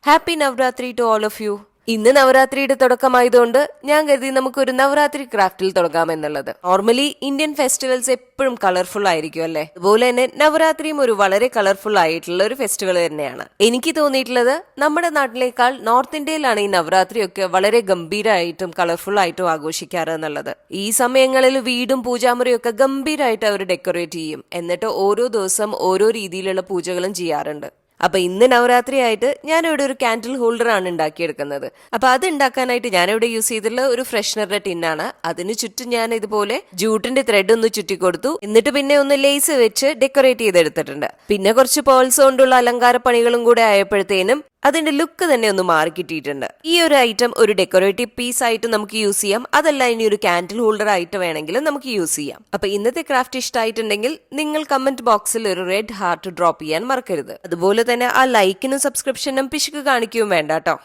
Happy Navratri to all of you. ഇന്ന് നവരാത്രിയുടെ തുടക്കമായതുകൊണ്ട് ഞാൻ കരുതി നമുക്കൊരു നവരാത്രി ക്രാഫ്റ്റിൽ തുടങ്ങാമെന്നുള്ളത്. നോർമലി ഇന്ത്യൻ ഫെസ്റ്റിവൽസ് എപ്പോഴും കളർഫുൾ ആയിരിക്കും അല്ലെ. അതുപോലെ തന്നെ നവരാത്രിയും ഒരു വളരെ കളർഫുൾ ആയിട്ടുള്ള ഒരു ഫെസ്റ്റിവൽ തന്നെയാണ്. എനിക്ക് തോന്നിയിട്ടുള്ളത് നമ്മുടെ നാട്ടിലേക്കാൾ നോർത്ത് ഇന്ത്യയിലാണ് ഈ നവരാത്രിയൊക്കെ വളരെ ഗംഭീരമായിട്ടും കളർഫുൾ ആയിട്ടും ആഘോഷിക്കാറ് എന്നുള്ളത്. ഈ സമയങ്ങളിൽ വീടും പൂജാമുറിയും ഒക്കെ ഗംഭീരമായിട്ട് അവർ ഡെക്കറേറ്റ് ചെയ്യും. എന്നിട്ട് ഓരോ ദിവസം ഓരോ രീതിയിലുള്ള പൂജകളും ചെയ്യാറുണ്ട്. അപ്പൊ ഇന്ന് നവരാത്രി ആയിട്ട് ഞാനിവിടെ ഒരു കാൻഡിൽ ഹോൾഡർ ആണ് ഉണ്ടാക്കിയെടുക്കുന്നത്. അപ്പൊ അത് ഉണ്ടാക്കാനായിട്ട് ഞാനിവിടെ യൂസ് ചെയ്തിട്ടുള്ള ഒരു ഫ്രഷ്നറുടെ ടിന്നാണ്. അതിന് ചുറ്റും ഞാൻ ഇതുപോലെ ജൂട്ടിന്റെ ത്രെഡ് ഒന്ന് ചുറ്റിക്കൊടുത്തു. എന്നിട്ട് പിന്നെ ഒന്ന് ലേസ് വെച്ച് ഡെക്കറേറ്റ് ചെയ്തെടുത്തിട്ടുണ്ട്. പിന്നെ കുറച്ച് പേൾസ് കൊണ്ടുള്ള അലങ്കാര പണികളും കൂടെ ആയപ്പോഴത്തേനും അതിന്റെ ലുക്ക് തന്നെ ഒന്ന് മാറി കിട്ടിയിട്ടുണ്ട്. ഈ ഒരു ഐറ്റം ഒരു ഡെക്കറേറ്റീവ് പീസ് ആയിട്ട് നമുക്ക് യൂസ് ചെയ്യാം. അതല്ല ഇനി ഒരു കാൻഡിൽ ഹോൾഡർ ആയിട്ട് വേണമെങ്കിലും നമുക്ക് യൂസ് ചെയ്യാം. അപ്പൊ ഇന്നത്തെ ക്രാഫ്റ്റ് ഇഷ്ടമായിട്ടുണ്ടെങ്കിൽ നിങ്ങൾ കമന്റ് ബോക്സിൽ ഒരു റെഡ് ഹാർട്ട് ഡ്രോപ്പ് ചെയ്യാൻ മറക്കരുത്. അതുപോലെ തന്നെ ആ ലൈക്കിനും സബ്സ്ക്രിപ്ഷനും പിശുക്ക് കാണിക്കുകയും വേണ്ട കേട്ടോ.